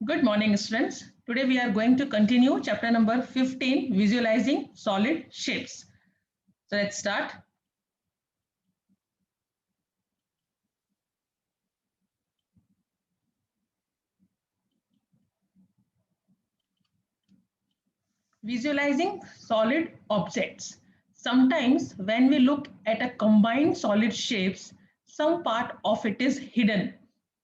Good morning, students. Today we are going to continue chapter number 15, visualizing solid shapes. So let's start. Visualizing solid objects. Sometimes when we look at a combined solid shapes, some part of it is hidden.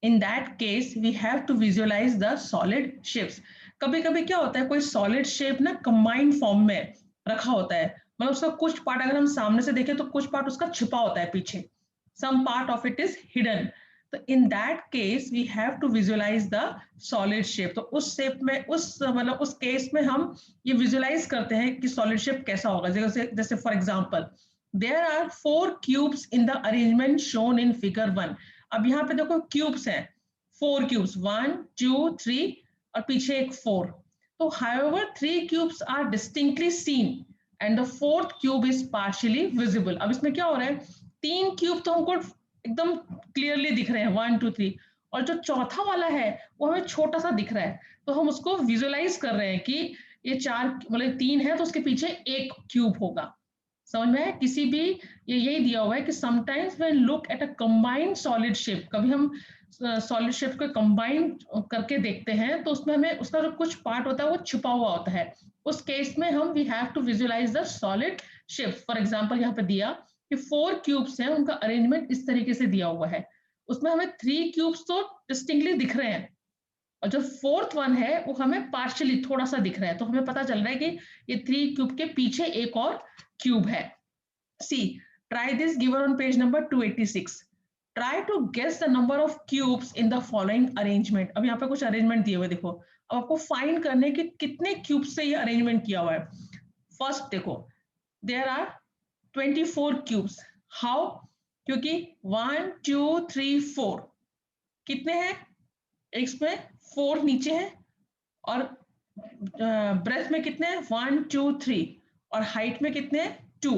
In that case, we have to visualize the solid shapes. कभी कभी क्या होता है, कोई solid shape ना combined form में रखा होता है, मतलब उसका कुछ पार्ट अगर हम सामने से देखें तो कुछ पार्ट उसका छिपा होता है पीछे. Some part of it is hidden. तो in that case we have to visualise the solid shape. तो उस शेप में उस केस में हम ये विजुअलाइज करते हैं कि सॉलिड शेप कैसा होगा. जैसे for example there are 4 cubes in the arrangement shown in figure 1. अब यहाँ पे देखो क्यूब्स हैं, 4 क्यूब्स, 1 2 3 और पीछे एक 4. तो however 3 cubes are distinctly seen and the 4th cube is partially visible. अब इसमें क्या हो रहा है, 3 क्यूब तो हमको एकदम क्लियरली दिख रहे हैं 1 2 3, और जो चौथा वाला है वो हमें छोटा सा दिख रहा है. तो हम उसको विजुअलाइज कर रहे हैं कि ये 4 मतलब 3 है तो उसके पीछे एक क्यूब होगा. समझ में है? किसी भी ये यही दिया हुआ है कि sometimes when look at a combined solid shape, कभी हम सॉलिड शेप को कंबाइन करके देखते हैं तो उसमें हमें उसका जो कुछ पार्ट होता है वो छुपा हुआ होता है. उस केस में हम we have to visualise the solid shape. For example यहाँ पे दिया कि 4 क्यूब्स हैं, उनका अरेंजमेंट इस तरीके से दिया हुआ है. उसमें हमें 3 क्यूब्स तो डिस्टिंक्टली दिख रहे हैं और जो 4th वन है वो हमें पार्शियली थोड़ा सा दिख रहा है. तो हमें पता चल रहा है कि ये 3 क्यूब के पीछे एक और क्यूब है. C try this given on page number 286. Try to guess the number of cubes in the following arrangement. अब यहाँ पे कुछ अरेंजमेंट दिए हुए देखो. अब आपको फाइंड करने कि कितने क्यूब से ये अरेंजमेंट किया हुआ है. फर्स्ट देखो देयर आर 24 क्यूब्स. हाउ? क्योंकि 1 2 3 4 कितने हैं, इसमें 4 नीचे है और ब्रेथ में कितने हैं 1 2 3 और हाइट में कितने हैं 2.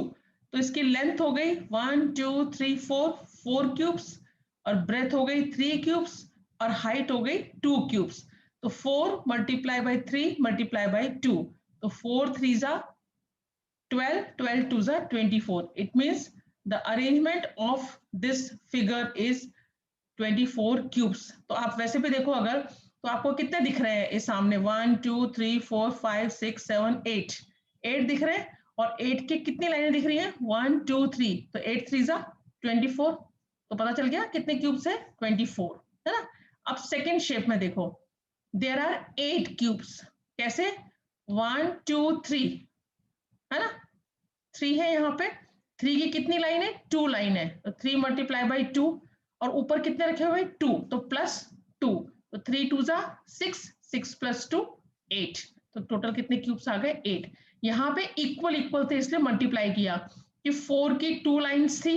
तो इसकी लेंथ हो गई 1 2 3 4 क्यूब्स और ब्रेथ हो गई 3 क्यूब्स और हाइट हो गई 2 क्यूब्स. तो 4 मल्टीप्लाई बाई 3 मल्टीप्लाई बाई 2, तो 4 3 जा 12, 12 2s are 24. It means the arrangement of this figure is 24 cubes. तो आप वैसे भी देखो अगर तो आपको कितने दिख रहे हैं इस सामने 1 2 3 4 5 6 7 8 8 दिख रहे हैं और 8 की कितनी लाइनें दिख रही हैं 1 2 3. तो 8 3 जा 24. तो पता चल गया कितने क्यूब्स है 24, है ना. अब सेकेंड शेप में देखो देयर आर 8 क्यूब्स. कैसे 1 2 3, है ना. 3 है यहाँ पे, 3 की कितनी लाइन है 2 लाइन है. तो 3 मल्टीप्लाई बाई 2 और ऊपर कितने रखे हुए 2, तो प्लस 2. तो 3 2 जा 6, 6 प्लस 2 8. तो टोटल कितने क्यूब्स आ गए 8. यहाँ पे इक्वल इक्वल थे इसलिए मल्टीप्लाई किया कि 4 की 2 लाइन्स थी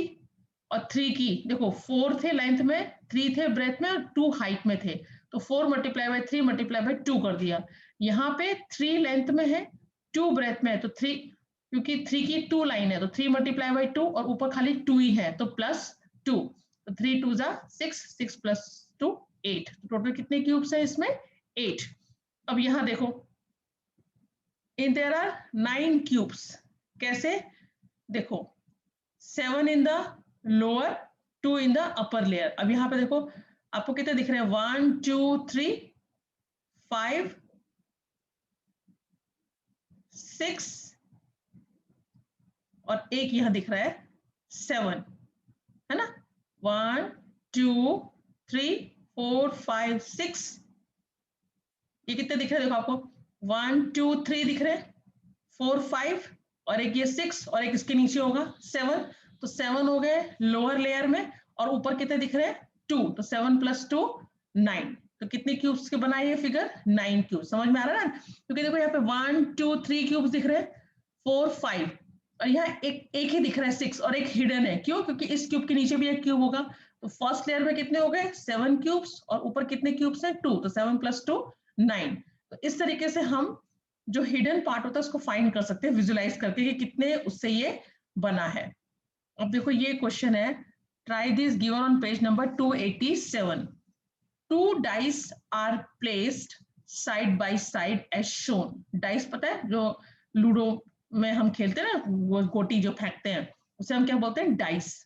और 3 की देखो 4 थे लेंथ में, 3 थे ब्रेथ में और 2 हाइट में थे. तो 4 मल्टीप्लाई बाई 3 मल्टीप्लाई बाई 2 कर दिया. यहाँ पे 3 लेंथ में है 2 ब्रेथ में है तो 3, क्योंकि 3 की 2 लाइन है तो 3 मल्टीप्लाई बाई 2 और ऊपर खाली 2 ही है तो प्लस 2. तो 3 2 जा 6, 6 प्लस 2 8. तो टोटल कितने क्यूब्स है इसमें 8. अब यहाँ देखो इन देयर आर 9 क्यूब्स. कैसे देखो 7 in the lower 2 in the upper layer. अब यहाँ पे देखो आपको कितने दिख रहे हैं 1 2 3 5 6 और एक यहाँ दिख रहा है 7, है ना. 1 2 3 4 5 6. ये कितने दिख रहे हैं देखो आपको 1 2 3 दिख रहे हैं, 4 5 और एक ये 6 और एक इसके नीचे होगा 7. तो 7 हो गए लोअर लेयर में और ऊपर कितने दिख रहे हैं 2. तो 7 प्लस 2 9. तो कितने क्यूब्स के बना ये फिगर 9 क्यूब. समझ में आ रहा है ना. क्योंकि देखो यहाँ पे 1 2 3 क्यूब्स दिख रहे हैं, 4 5 और यहाँ एक ही दिख रहा है 6 और एक हिडन है. क्यों? क्योंकि इस क्यूब के नीचे भी एक क्यूब होगा. तो फर्स्ट लेयर में कितने हो गए 7 क्यूब्स और ऊपर कितने क्यूब्स हैं 2. तो 7 प्लस 2 9. तो इस तरीके से हम जो हिडन पार्ट होता है उसको फाइंड कर सकते हैं विजुलाइज करके कि कितने उससे ये बना है. अब देखो ये क्वेश्चन है, try this given on page number 287. 2 dice are placed side by side as shown. Dice पता है, जो लूडो में हम खेलते हैं ना, वो गोटी जो फेंकते हैं, उसे हम क्या बोलते हैं, डाइस।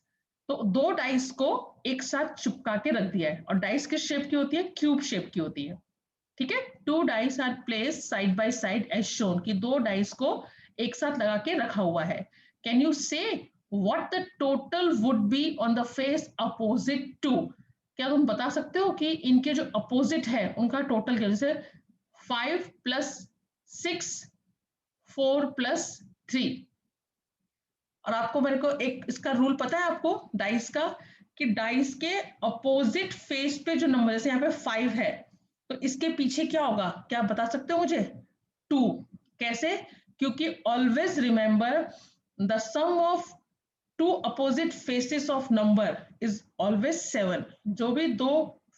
तो दो डाइस को एक साथ चिपका के रख दिया है, और डाइस किस शेप की होती है, क्यूब शेप की होती है। ठीक है, two dice are place side by side as shown, कि दो डाइस को एक साथ लगा के रखा हुआ है। Can you say what the total would be on the face opposite to? क्या तुम बता सकते हो कि इनके जो अपोजिट है उनका टोटल क्या? जैसे 5 प्लस 6, 4 प्लस 3। और आपको, मेरे को एक इसका रूल पता है आपको डाइस का, कि डाइस के अपोजिट फेस पे जो नंबर, जैसे यहाँ पे 5 है, तो इसके पीछे क्या होगा, क्या आप बता सकते हो मुझे? 2। कैसे? क्योंकि always remember the sum of two opposite faces of number is always 7। जो भी दो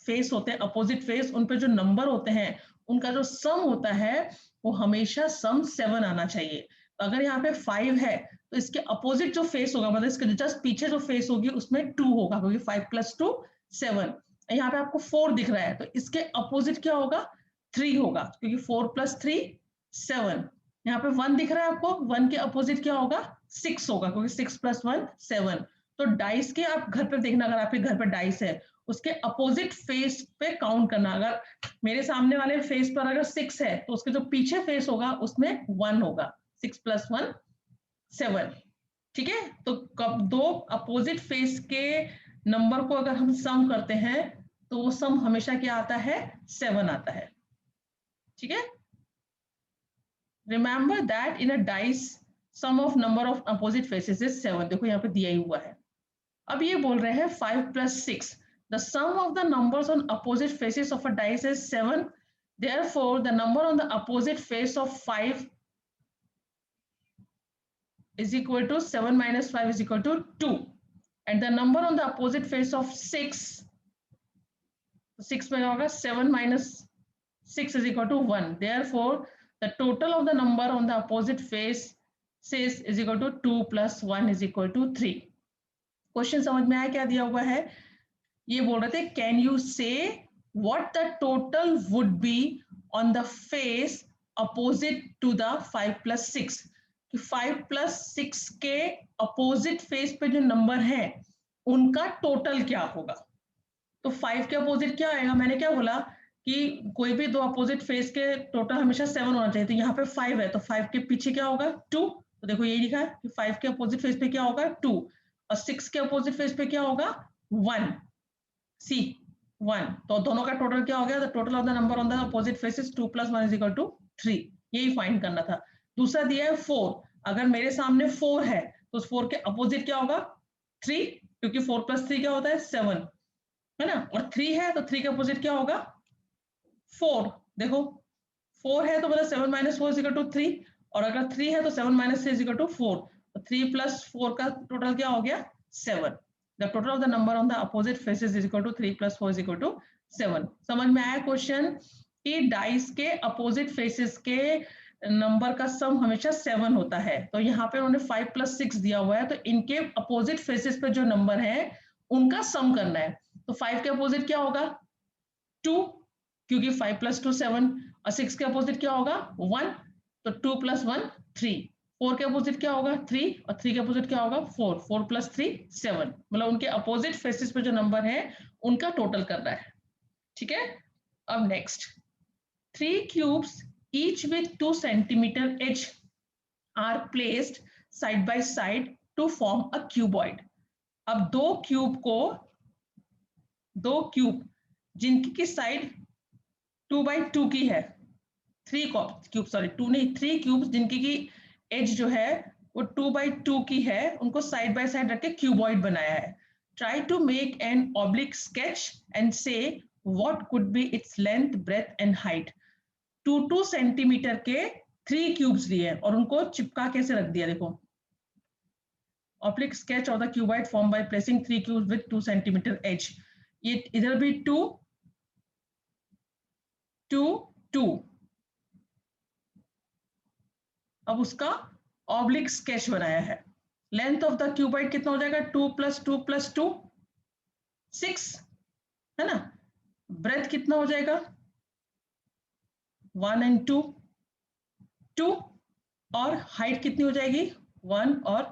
फेस होते हैं अपोजिट फेस, उन पे जो नंबर होते हैं उनका जो सम होता है वो हमेशा सम 7 आना चाहिए। तो अगर यहाँ पे 5 है तो इसके अपोजिट जो फेस होगा, मतलब इसके जस्ट पीछे जो फेस होगी उसमें 2 होगा, क्योंकि 5 प्लस 2 7। यहाँ पे आपको 4 दिख रहा है तो इसके अपोजिट क्या होगा, 3 होगा, क्योंकि 4 प्लस 3 7। यहाँ पे 1 दिख रहा है आपको, 1 के अपोजिट क्या होगा, 6 होगा, क्योंकि 6 प्लस 1 7। तो डाइस के आप घर पे देखना, अगर आपके घर पे डाइस है उसके अपोजिट फेस पे काउंट करना। अगर मेरे सामने वाले फेस पर अगर 6 है तो उसके जो पीछे फेस होगा उसमें 1 होगा। 6 प्लस 1 7। ठीक है, तो कब दो अपोजिट फेस के नंबर को अगर हम सम करते हैं तो वो सम हमेशा क्या आता है, 7 आता है। ठीक है, remember that in a dice sum of number of opposite faces is 7। देखो यहाँ पे दिया ही हुआ है। अब ये बोल रहे हैं 5 plus 6, the sum of the numbers on opposite faces of a dice is 7, therefore the number on the opposite face of 5 is equal to 7 minus 5 is equal to 2, and the number on the opposite face of 6, 6 में होगा 7 minus 6 is equal to 1, therefore the total of the number on the opposite face is equal to 2 plus 1 is equal to 3। Question समझ में आया क्या दिया हुआ है? ये बोल रहे थे can you say what the total would be on the face opposite to the 5 plus 6, कि 5 प्लस 6 के अपोजिट फेस पे जो नंबर है उनका टोटल क्या होगा। तो 5 के अपोजिट क्या आएगा, मैंने क्या बोला कि कोई भी दो अपोजिट फेस के टोटल हमेशा 7 होना चाहिए। तो यहाँ पे 5 है तो 5 के पीछे क्या होगा, 2। तो देखो यही लिखा है कि 5 के अपोजिट फेस पे क्या होगा, 2, और 6 के अपोजिट फेस पे क्या होगा, 1। सी 1, तो दोनों का टोटल क्या हो गया, the total of the number on the opposite faces 2 plus 1 is equal to 3। यही फाइंड करना था। दूसरा दिया है 4, अगर मेरे सामने 4 है तो उस 4 के अपोजिट क्या होगा, 3, क्योंकि 4 प्लस 3 क्या होता है, 7, है ना। और 3 है तो 3 के अपोजिट क्या होगा, 4। देखो 4 है तो मतलब 7 माइनस 4 इज इक्वल टू 3, और अगर 3 है तो 7 माइनस 3 इज इक्वल टू 4, तो 3 प्लस 4 का टोटल क्या हो गया, 7। The total of the number on the opposite faces is equal to 3 plus 4 is equal to 7। समझ में आया क्वेश्चन कि डाइस के अपोजिट फेसेस के नंबर का सम हमेशा 7 होता है। तो यहाँ पे उन्होंने 5 प्लस 6 दिया हुआ है, तो इनके अपोजिट फेसेस पे जो नंबर है उनका सम करना है। तो 5 के अपोजिट क्या होगा, 2, क्योंकि 5 प्लस 2 7, और 6 के अपोजिट क्या होगा, 1, तो 2 प्लस 1 3। 4 के अपोजिट क्या होगा, 3, और 3 के अपोजिट क्या होगा, 4। 4 प्लस 3 7, मतलब उनके अपोजिट फेसेस पे जो नंबर है उनका टोटल करना है। ठीक है, अब next, 3 cubes each with 2 centimeter each are placed side by side to form a cuboid। अब दो क्यूब जिनकी की साइड 2/2 की है, 3 क्यूब, सॉरी 2 नहीं, 3 क्यूब्स जिनकी की एज जो है वो 2/2 की है, उनको साइड बाय साइड रख के क्यूबॉइड बनाया है। Try to make an oblique sketch and say what could be its length, breadth and height. 2 centimetre के 3 क्यूब्स लिए और उनको चिपका कैसे रख दिया, देखो oblique sketch of the cuboid form by placing 3 cubes with 2 centimetre edge. ये इधर भी 2 2 2, अब उसका ऑब्लिक स्केच बनाया है। लेंथ ऑफ द क्यूबॉइड कितना हो जाएगा, 2 प्लस 2 प्लस 2 6, है ना। ब्रेथ कितना हो जाएगा, 1 and 2, 2 और हाइट कितनी हो जाएगी 1 और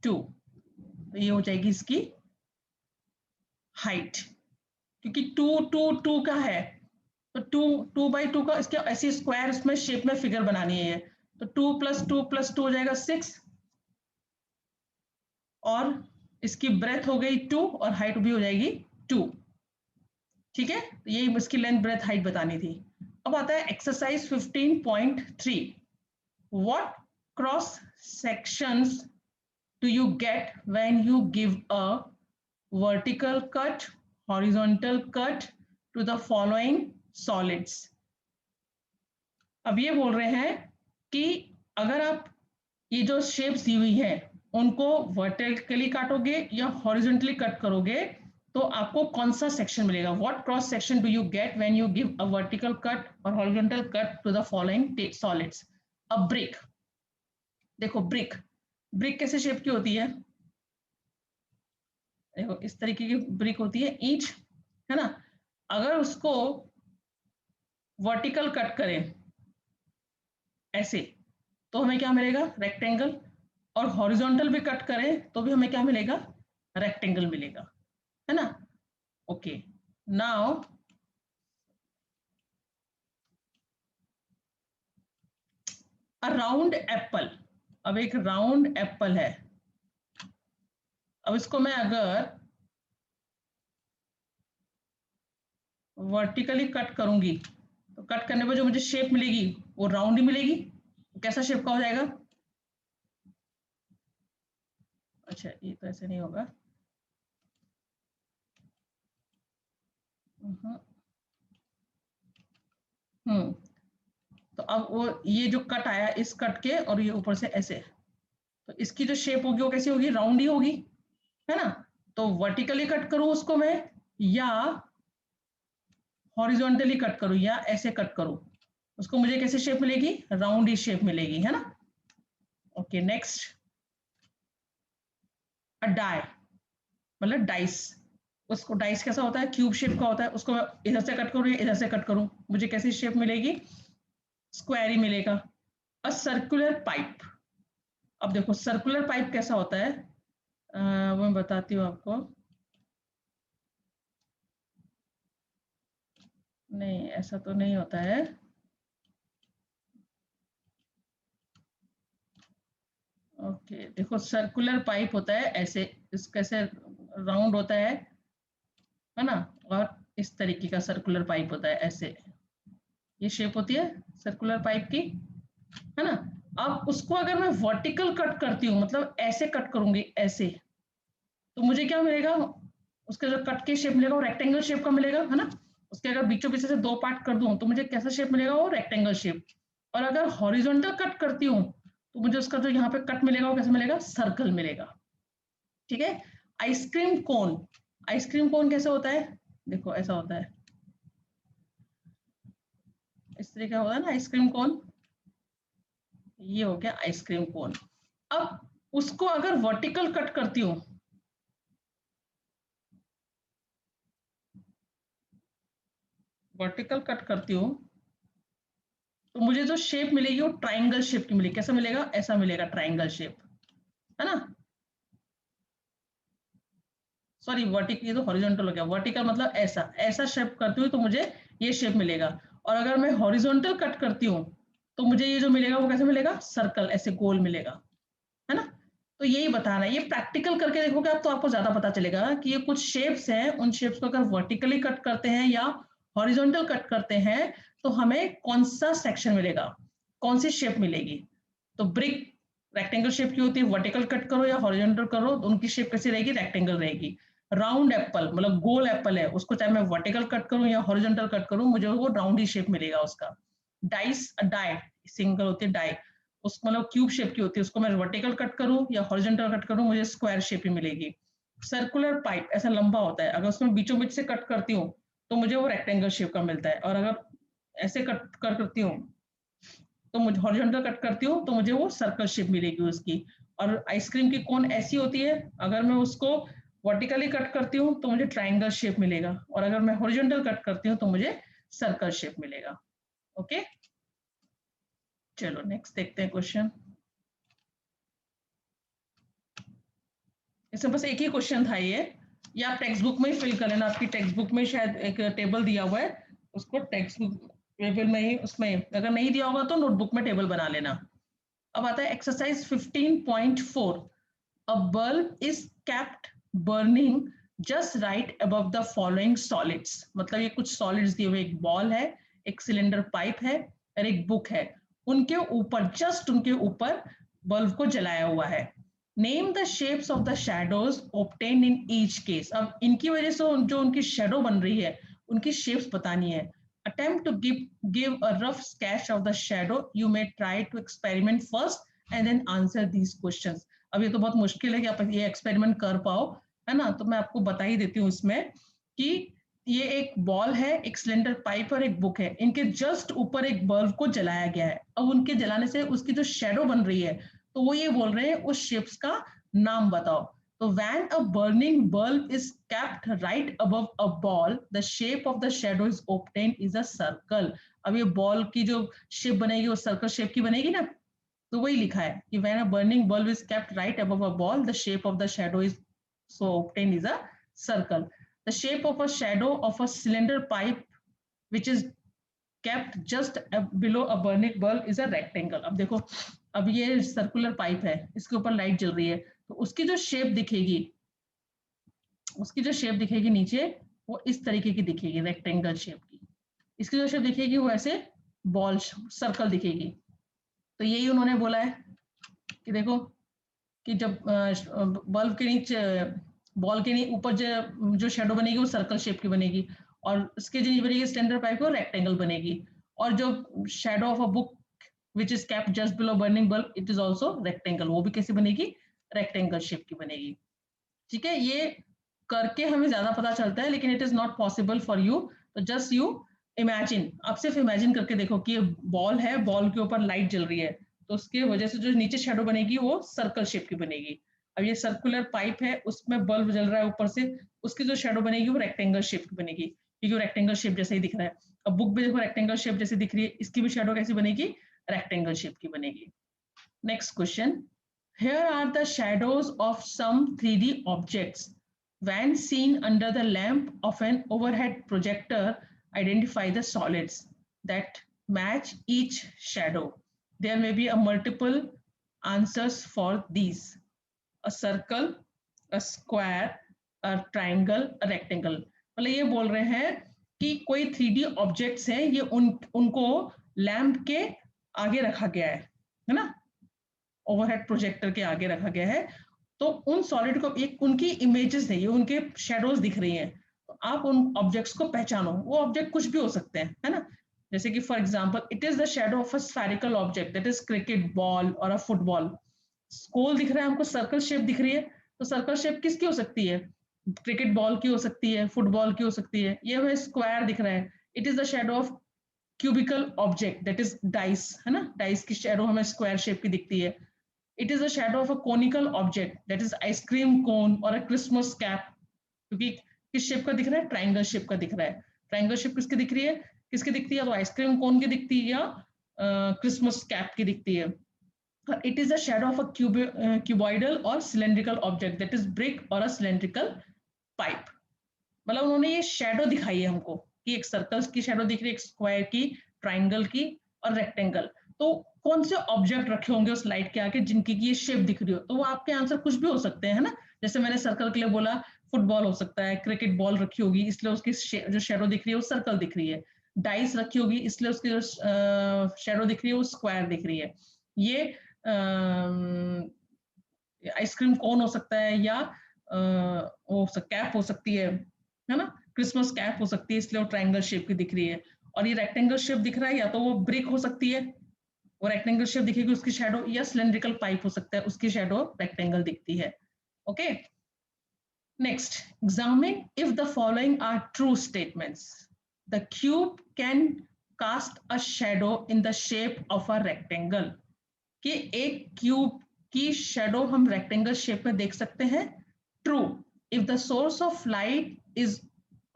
2, तो ये हो जाएगी इसकी हाइट, क्योंकि 2 2 2 का है तो 2 2 by 2 का इसके ऐसी स्क्वायर उसमें शेप में फिगर बनानी है, तो 2 + 2 हो जाएगा 6 और इसकी ब्रेथ हो गई 2 और हाइट भी हो जाएगी 2। ठीक है, तो यही इसकी लेंथ ब्रेथ हाइट बतानी थी। अब आता है exercise 15.3, what cross sections do you get when you give a vertical cut, horizontal cut to the following solids? अब ये बोल रहे हैं कि अगर आप ये जो शेप्स दी हुई है उनको वर्टिकली काटोगे या हॉरिजॉन्टली कट करोगे तो आपको कौन सा सेक्शन मिलेगा? What cross section do you get when you give a vertical cut और horizontal cut to the following solids? A brick, देखो ब्रिक, ब्रिक कैसे शेप की होती है? देखो इस तरीके की ब्रिक होती है, ईंट, है ना। अगर उसको वर्टिकल कट करें ऐसे तो हमें क्या मिलेगा? रेक्टेंगल। और हॉरिजॉन्टल भी कट करें तो भी हमें क्या मिलेगा? रेक्टेंगल मिलेगा, है ना। ओके, नाउ अ राउंड एप्पल, अब एक राउंड एप्पल है, अब इसको मैं अगर वर्टिकली कट करूंगी तो कट करने पर जो मुझे शेप मिलेगी वो राउंड ही मिलेगी। कैसा शेप का हो जाएगा? अच्छा ये तो ऐसे नहीं होगा, तो अब वो ये जो कट आया इस कट के और ये ऊपर से ऐसे, तो इसकी जो शेप होगी वो कैसी होगी? राउंड ही होगी, है ना। तो वर्टिकली कट करूं उसको मैं या हॉरिजॉन्टली कट करूं या ऐसे कट करूं, उसको मुझे कैसे शेप मिलेगी? राउंड ही शेप मिलेगी, है ना। ओके नेक्स्ट, अ डाई, मतलब डाइस, उसको डाइस कैसा होता है? क्यूब शेप का होता है, उसको मैं इधर से कट करूं या इधर से कट करूं, मुझे कैसी शेप मिलेगी? स्क्वायर ही मिलेगा। अ सर्कुलर पाइप, अब देखो सर्कुलर पाइप कैसा होता है, वो मैं बताती हूँ आपको। नहीं ऐसा तो नहीं होता है, ओके देखो सर्कुलर पाइप होता है ऐसे, इस कैसे राउंड होता है ना, और इस तरीके का सर्कुलर पाइप होता है ऐसे, ये शेप होती है सर्कुलर पाइप की, है ना। अब उसको अगर मैं वर्टिकल कट करती हूँ, मतलब ऐसे कट करूंगी ऐसे, तो मुझे क्या मिलेगा? उसका जो कट के शेप मिलेगा वो रेक्टेंगल शेप का मिलेगा, है ना। उसके अगर बीचों बीच से दो पार्ट कर दूं तो मुझे कैसा शेप मिलेगा? वो रेक्टेंगल शेप। और अगर हॉरिजॉन्टल कट करती हूँ तो मुझे उसका जो यहाँ पे कट मिलेगा वो कैसे मिलेगा? सर्कल मिलेगा। ठीक है, आइसक्रीम कोन, आइसक्रीम कोन कैसे होता है? देखो ऐसा होता है, इस तरीके का होता है ना आइसक्रीम कोन, ये हो गया आइसक्रीम कोन। अब उसको अगर वर्टिकल कट करती हूँ, वर्टिकल कट करती हूँ तो मुझे जो शेप मिलेगी वो ट्राइंगल शेप की मिलेगी। कैसा मिलेगा? ऐसा मिलेगा ट्राइंगल शेप, है ना। सॉरी वर्टिकल, ये तो हॉरिजॉन्टल हो गया, वर्टिकल मतलब ऐसा ऐसा शेप करती हूँ तो मुझे ये शेप मिलेगा। और अगर मैं हॉरिजॉन्टल कट करती हूँ तो मुझे ये जो मिलेगा वो कैसे मिलेगा? सर्कल, ऐसे गोल मिलेगा, है ना। तो यही बताना है, ये प्रैक्टिकल करके देखोगे आप तो आपको ज्यादा पता चलेगा कि ये कुछ शेप्स हैं, उन शेप्स को अगर वर्टिकली कट करते हैं या हॉरिजॉन्टल कट करते हैं तो हमें कौन सा सेक्शन मिलेगा, कौन सी शेप मिलेगी। तो ब्रिक रेक्टेंगल शेप की होती है, वर्टिकल कट करो या हॉरिजॉन्टल करो तो उनकी शेप कैसी रहेगी? रेक्टेंगल रहेगी। राउंड एप्पल मतलब गोल एप्पल है, उसको चाहे मैं वर्टिकल कट करूं या हॉरिजॉन्टल कट करूं मुझे वो राउंड ही शेप मिलेगा उसका। डाइस, डाई सिंगल होती है, डाई उसको मतलब क्यूब शेप की होती है, उसको मैं वर्टिकल कट करूं या हॉरिजॉन्टल कट करूं मुझे स्क्वायर शेप ही मिलेगी। सर्कुलर पाइप ऐसा लंबा होता है, अगर उसमें बीचों बीच से कट करती हूँ तो मुझे वो रेक्टेंगल शेप का मिलता है, और अगर ऐसे कट करती हूँ तो मुझे हॉरिजॉन्टल कट करती हूँ तो मुझे वो सर्कल शेप मिलेगी उसकी। और आइसक्रीम की कोन ऐसी होती है, अगर मैं उसको वर्टिकली कट करती हूँ तो मुझे ट्राइंगल शेप मिलेगा, और अगर मैं हॉरिजॉन्टल कट करती हूँ तो मुझे सर्कल शेप मिलेगा। ओके, चलो नेक्स्ट देखते हैं क्वेश्चन। इसमें बस एक ही क्वेश्चन था ये आप टेक्स्ट बुक में ही फिल कर लेना, आपकी टेक्स्ट बुक में शायद एक टेबल दिया हुआ है, उसको टेक्स्ट बुक टेबल में ही, उसमें अगर नहीं दिया होगा तो नोटबुक में टेबल बना लेना। अब आता है exercise 15.4, a bulb is kept burning just right above the following solids. मतलब ये कुछ सॉलिड्स दिए हुए, एक बॉल है, एक सिलेंडर पाइप है और एक बुक है, उनके ऊपर, जस्ट उनके ऊपर बल्ब को जलाया हुआ है। Name the shapes of the shadows obtained in each case. अब इनकी वजह से जो उनकी शेडो बन रही है उनकी शेप्स बतानी है। Attempt to give a rough sketch of the shadow. You may try to experiment first and then answer these questions. अब ये तो बहुत मुश्किल है कि आप ये एक्सपेरिमेंट कर पाओ, है ना, तो मैं आपको बता ही देती हूँ इसमें कि ये एक बॉल है, एक सिलेंडर पाइप और एक बुक है, इनके जस्ट ऊपर एक बल्ब को जलाया गया है। अब उनके जलाने से उसकी जो शेडो बन रही है, तो वो ये बोल रहे हैं उस शेप्स का नाम बताओ। तो when a burning bulb is kept right above a ball, the shape of the shadow is obtained is a circle. अब ये बॉल की जो शेप बनेगी वो सर्कल शेप की बनेगी ना, तो वही लिखा है कि when a burning bulb is kept right above a ball, the shape of the shadow is so obtained is a circle. The shape of a shadow of a cylinder pipe which is kept just below a burning bulb is a rectangle. अब देखो, अब ये circular pipe है, इसके ऊपर light जल रही है, तो उसकी जो शेप दिखेगी, उसकी जो शेप दिखेगी नीचे, वो इस तरीके की दिखेगी, रेक्टेंगल शेप की। इसकी जो शेप दिखेगी वो ऐसे बॉल सर्कल दिखेगी। तो यही उन्होंने बोला है कि देखो कि जब बल्ब के नीचे, बॉल के ऊपर जो शेडो बनेगी वो सर्कल शेप की बनेगी, और इसके जो नीचे बनेगी स्टैंडर्ड पाइप वो रेक्टेंगल बनेगी, और जो shadow of a book which is kept just below burning bulb it is also rectangle, वो भी कैसी बनेगी, रेक्टेंगल शेप की बनेगी। ठीक है, ये करके हमें ज्यादा पता चलता है, लेकिन it is not possible for you. तो जस्ट यू इमेजिन, आप सिर्फ इमेजिन करके देखो कि ये बॉल है, बॉल के ऊपर लाइट जल रही है, तो उसकी वजह से जो नीचे शेडो बनेगी वो सर्कल शेप की बनेगी। अब ये सर्कुलर पाइप है, उसमें बल्ब जल रहा है ऊपर से, उसकी जो शेडो बनेगी वो रेक्टेंगल शेप की बनेगी, क्योंकि वो रेक्टेंगल शेप जैसे ही दिख रहा है। अब बुक भी देखो रेक्टेंगल शेप जैसे दिख रही है, इसकी भी शेडो कैसी बनेगी, रेक्टेंगल शेप की बनेगी। Next question, here are the shadows of some 3D objects. When seen under the lamp of an overhead projector, identify the solids that match each shadow. There may be a multiple answers for these. A circle, a square, a triangle, a rectangle. मतलब ये बोल रहे हैं कि कोई 3D objects हैं, ये उनको लैम्प के आगे रखा गया है ना, ओवरहेड प्रोजेक्टर के आगे रखा गया है, तो उन सॉलिड को, एक उनकी इमेजेस है, ये उनके शेडोज दिख रही हैं, तो आप उन ऑब्जेक्ट्स को पहचानो। वो ऑब्जेक्ट कुछ भी हो सकते हैं, है ना, जैसे कि for example it is the shadow of a spherical object that is cricket ball और अ फुटबॉल। स्कोल दिख रहा है हमको, सर्कल शेप दिख रही है, तो सर्कल शेप किसकी हो सकती है, क्रिकेट बॉल की हो सकती है, फुटबॉल की हो सकती है। ये हमें स्क्वायर दिख रहा है, it is the shadow of cubicle object that is dice, है ना, डाइस की शेडो हमें स्क्वायर शेप की दिखती है। It is a shadow of a conical object that is ice cream cone or a Christmas cap, क्योंकि किस shape का दिख रहा है, ट्राइंगल शेप का दिख रहा है। ट्राइंगल शेप किसकी दिख रही है, किसकी दिखती है, तो आइसक्रीम कोन की दिखती है या क्रिसमस कैप की दिखती है। It is a shadow of a cuboidal or cylindrical object that is brick or a cylindrical pipe. मतलब उन्होंने ये शेडो दिखाई है हमको कि एक सर्कल्स की शेडो दिख रही है, एक स्क्वायर की, ट्राइंगल की और रेक्टेंगल। तो कौन से ऑब्जेक्ट रखे होंगे उस लाइट के आगे जिनकी ये शेप दिख रही हो, तो वो आपके आंसर कुछ भी हो सकते हैं, है ना। जैसे मैंने सर्कल के लिए बोला, फुटबॉल हो सकता है, क्रिकेट बॉल रखी होगी इसलिए उसकी जो शेडो दिख रही है वो सर्कल दिख रही है, डाइस रखी होगी इसलिए उसकी जो शेडो दिख रही है वो स्क्वायर दिख रही है। ये आइसक्रीम कोन हो सकता है, या वो कैप हो सकती है ना, क्रिसमस कैप हो सकती है इसलिए वो ट्रायंगल शेप की दिख रही है। और ये रेक्टेंगल शेप दिख रहा है, या तो वो ब्रिक हो सकती है, वो रेक्टेंगल शेप दिखेगी उसकी शेडो, या सिलेंड्रिकल पाइप हो सकता है उसकी शेडो रेक्टेंगल दिखती है। Okay, next, examine if the following are true statements. The cube can cast a shadow in the shape of a rectangle, कि एक क्यूब की शेडो हम रेक्टेंगल शेप में देख सकते हैं। True, if the source of light is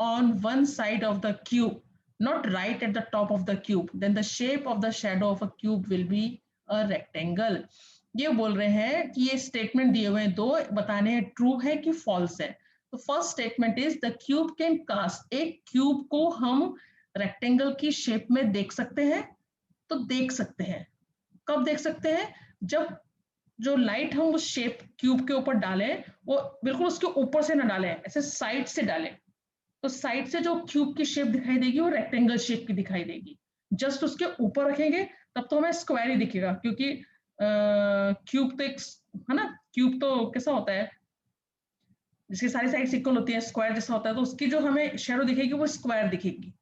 on one side of the cube, not right at the top of the cube, then the shape of the shadow of a cube will be a rectangle. ये बोल रहे हैं कि ये statement दिए हुए हैं दो, बताने हैं ट्रू है कि फॉल्स है. तो first statement is the cube can cast, एक क्यूब को हम रेक्टेंगल की शेप में देख सकते हैं. तो देख सकते हैं, कब देख सकते हैं? जब जो लाइट हम उस शेप क्यूब के ऊपर डालें वो बिल्कुल उसके ऊपर से ना डालें, ऐसे साइड से डालें. तो साइड से जो क्यूब की शेप दिखाई देगी वो रेक्टेंगल शेप की दिखाई देगी. जस्ट उसके ऊपर रखेंगे तब तो हमें स्क्वायर ही दिखेगा, क्योंकि क्यूब तो एक है ना, क्यूब तो कैसा होता है जिसकी सारी साइड इक्वल होती है, स्क्वायर जैसा होता है, तो उसकी जो हमें शेडो दिखेगी वो स्क्वायर दिखेगी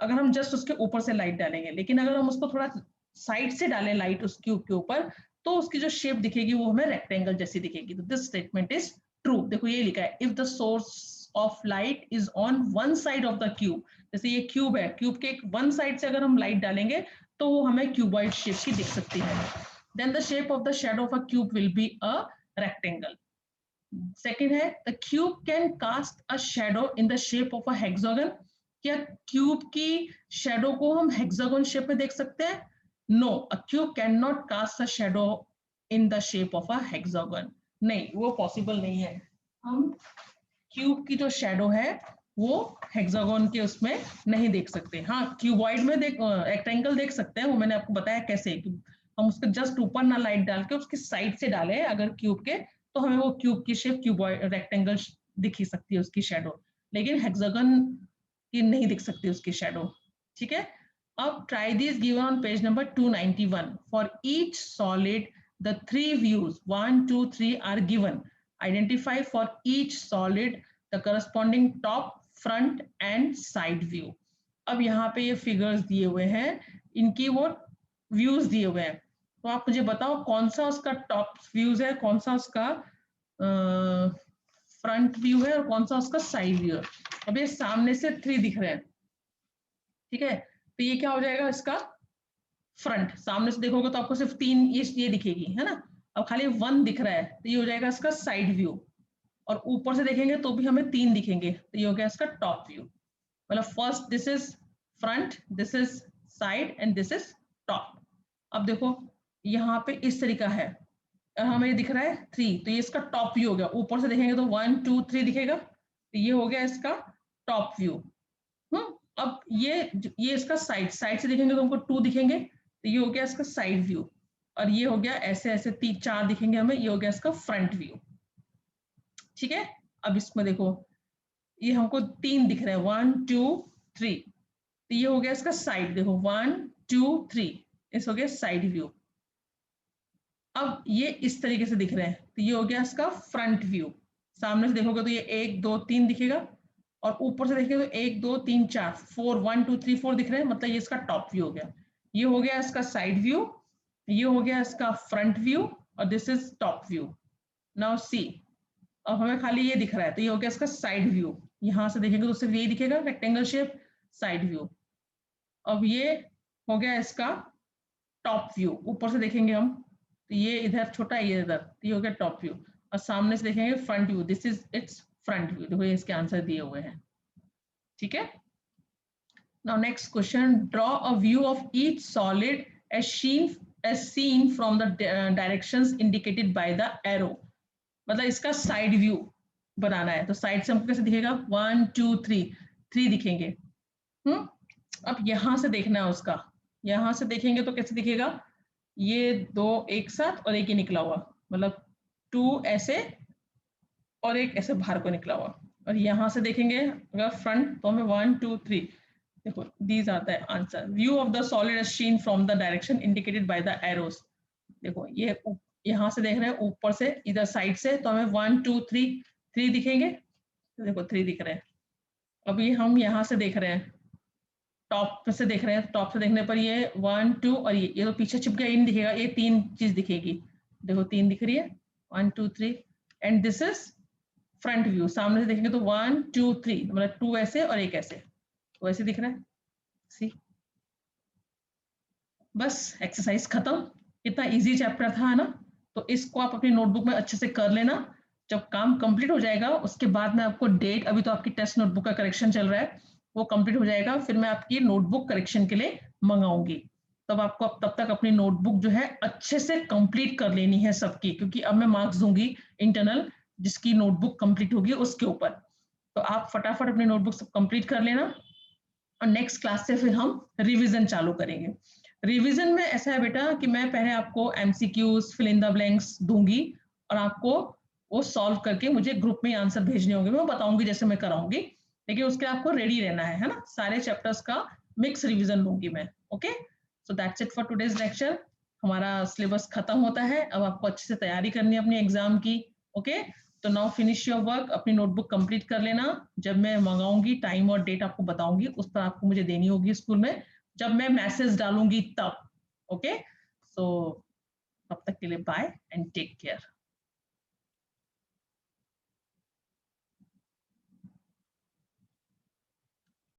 अगर हम जस्ट उसके ऊपर से लाइट डालेंगे. लेकिन अगर हम उसको थोड़ा साइड से डालें लाइट उस क्यूब के ऊपर, तो उसकी जो शेप दिखेगी वो हमें रेक्टेंगल जैसी दिखेगी. तो दिस स्टेटमेंट इज ट्रू. देखो ये लिखा है, if the source of light is on one side of the cube, जैसे ये क्यूब है, क्यूब के एक वन साइड से अगर हम लाइट डालेंगे तो वो हमें क्यूबॉइड शेप की दिख सकती है. Then the shape of the shadow of a cube will be a rectangle. Second है, the cube can cast a shadow in the shape of a hexagon. क्या क्यूब की शैडो को हम हेक्सागन शेप में देख सकते हैं? No, a cube can not cast a shadow in the shape of a hexagon. नहीं, वो पॉसिबल नहीं है. हम क्यूब की जो शैडो है वो हेक्सागन के उसमें नहीं देख सकते. हाँ, क्यूबॉइड में देख, रेक्टेंगल देख सकते हैं, वो मैंने आपको बताया कैसे. हम उसके जस्ट ऊपर ना लाइट डाल के उसके साइड से डालें अगर क्यूब के, तो हमें वो क्यूब की शेप क्यूबॉइड रेक्टेंगल दिख ही सकती है उसकी शैडो, लेकिन हेक्सागन की नहीं दिख सकती उसकी शैडो. ठीक है. अब try this given on page number 291. For each solid the three views 1 2 3 are given. Identify for each solid the corresponding top, front and side view. अब यहाँ पे ये फिगर्स दिए हुए हैं, इनकी वो व्यूज दिए हुए हैं. तो आप मुझे बताओ कौन सा उसका टॉप व्यूज है, कौन सा उसका फ्रंट व्यू है और कौन सा उसका साइड व्यू है. अब ये सामने से 3 दिख रहे हैं. ठीक है, तो ये क्या हो जाएगा इसका फ्रंट. सामने से देखोगे तो आपको सिर्फ 3 ये दिखेगी, है ना. अब खाली 1 दिख रहा है तो ये हो जाएगा इसका साइड व्यू. और ऊपर से देखेंगे तो भी हमें 3 दिखेंगे, तो ये हो गया इसका टॉप व्यू. मतलब first this is front, this is side and this is top. अब देखो यहाँ पे इस तरीका है, हमें ये दिख रहा है 3, तो ये इसका टॉप व्यू हो गया. ऊपर से देखेंगे तो 1 2 3 दिखेगा, तो ये हो गया इसका टॉप व्यू. अब ये इसका साइड से देखेंगे तो हमको 2 दिखेंगे, तो ये हो गया इसका साइड व्यू. और ये हो गया ऐसे ऐसे 3 4 दिखेंगे हमें, ये हो गया इसका फ्रंट व्यू. ठीक है. अब इसमें देखो ये हमको 3 दिख रहे हैं, 1 2 3, तो ये हो गया इसका साइड. देखो 1 2 3, इस हो गया साइड व्यू. अब ये इस तरीके से दिख रहे हैं, तो ये हो गया इसका फ्रंट व्यू. सामने से देखोगे तो ये 1 2 3 दिखेगा, और ऊपर से देखेंगे तो 1 2 3 4 4 1 2 3 4 दिख रहे हैं, मतलब ये इसका टॉप व्यू हो गया. ये हो गया इसका साइड व्यू, ये हो गया इसका फ्रंट व्यू, और this is top view. Now see, अब हमें खाली ये दिख रहा है, तो ये हो गया इसका साइड व्यू. यहाँ से देखेंगे तो सिर्फ यही दिखेगा रेक्टेंगल शेप, साइड व्यू. अब ये हो गया इसका टॉप व्यू. ऊपर से देखेंगे हम तो ये इधर छोटा है, ये इधर, तो ये हो गया टॉप व्यू. और सामने से देखेंगे front view, this is it's front view. देखो ये इसके आंसर दिए हुए हैं. ठीक है. Now next question, draw a view of each solid as seen from the directions indicated by the arrow. मतलब इसका साइड व्यू बनाना है, तो साइड से हमको कैसे दिखेगा, 1 2 3 दिखेंगे. अब यहां से देखना है उसका, यहां से देखेंगे तो कैसे दिखेगा, ये 2 एक साथ और एक ही निकला हुआ, मतलब 2 ऐसे और एक ऐसे बाहर को निकला हुआ. और यहाँ से देखेंगे अगर फ्रंट तो हमें 1 2 3, देखो दीज आता है answer. View of the solid seen from the direction indicated by the arrows. देखो ये यहाँ से देख रहे हैं ऊपर से, इधर साइड से, तो हमें 1 2 3 दिखेंगे. तो देखो 3 दिख रहे हैं. अभी हम यहाँ से देख रहे हैं, टॉप से देख रहे हैं, टॉप से देखने पर ये 1 2 और ये तो पीछे छिप गया, ये नहीं दिखेगा, ये 3 चीज दिखेगी. देखो 3 दिख रही है, 1 2 3, and this is front view. सामने से देखेंगे तो 1 2 3, मतलब 2 ऐसे और एक ऐसे, तो ऐसे दिख रहा है. सी, बस एक्सरसाइज खत्म. इतना इजी चैप्टर था ना, तो इसको आप अपनी नोटबुक में अच्छे से कर लेना. जब काम कंप्लीट हो जाएगा उसके बाद मैं आपको डेट, अभी तो आपकी टेस्ट नोटबुक का करेक्शन चल रहा है, वो कंप्लीट हो जाएगा, फिर मैं आपकी नोटबुक करेक्शन के लिए मंगाऊंगी। तब आपको तब तक अपनी नोटबुक जो है अच्छे से कंप्लीट कर लेनी है सबकी, क्योंकि अब मैं मार्क्स दूंगी इंटरनल जिसकी नोटबुक कंप्लीट होगी उसके ऊपर। तो आप फटाफट अपनी नोटबुक सब कंप्लीट कर लेना, और नेक्स्ट क्लास से फिर हम रिवीजन चालू करेंगे। रिवीजन में ऐसा है बेटा कि मैं पहले आपको MCQs, fill in the blanks दूंगी, और आपको वो सॉल्व करके मुझे ग्रुप में आंसर भेजने होंगे, मैं बताऊंगी जैसे मैं कराऊंगी, लेकिन उसके आपको रेडी रहना है ना। सारे चैप्टर्स का मिक्स रिवीजन लूंगी मैं। Okay, so that's it for today's lecture. हमारा सिलेबस खत्म होता है, अब आपको अच्छे से तैयारी करनी है अपनी एग्जाम की। ओके, तो नाउ फिनिश योर वर्क, अपनी नोटबुक कंप्लीट कर लेना। जब मैं मंगाऊंगी टाइम और डेट आपको बताऊंगी, उस पर आपको मुझे देनी होगी स्कूल में, जब मैं मैसेज डालूंगी तब। ओके, सो तब तक के लिए बाय एंड टेक केयर।